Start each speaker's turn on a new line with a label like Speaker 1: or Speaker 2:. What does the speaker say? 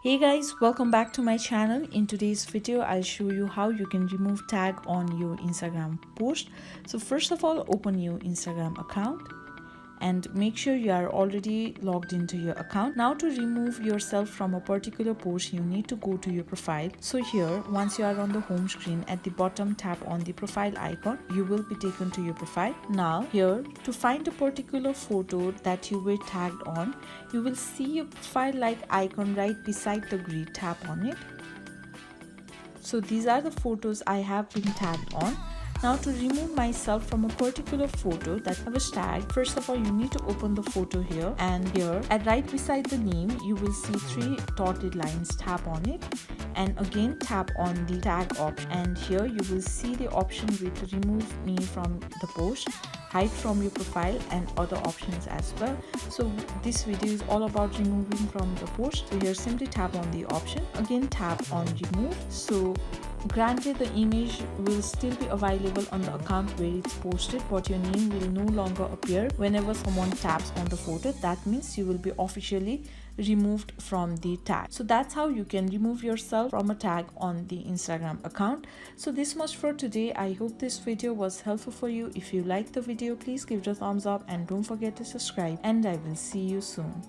Speaker 1: Hey guys, welcome back to my channel. In today's video I'll show you how you can remove tag on your Instagram post. So first of all, open your Instagram account and make sure you are already logged into your account. Now to remove yourself from a particular post, you need to go to your profile. So here, once you are on the home screen, at the bottom tap on the profile icon, you will be taken to your profile. Now here, to find a particular photo that you were tagged on, you will see your profile like icon right beside the grid. Tap on it. So these are the photos I have been tagged on. Now to remove myself from a particular photo that I was tagged, first of all you need to open the photo here, and here at right beside the name you will see 3 dotted lines. Tap on it and again tap on the tag option, and here you will see the option with remove me from the post, hide from your profile, and other options as well. So this video is all about removing from the post. So here simply tap on the option, again tap on remove. So granted, the image will still be available on the account where it's posted, but your name will no longer appear whenever someone taps on the photo. That means you will be officially removed from the tag. So that's how you can remove yourself from a tag on the Instagram account. So this much for today. I hope this video was helpful for you. If you like the video, please give it a thumbs up and don't forget to subscribe, and I will see you soon.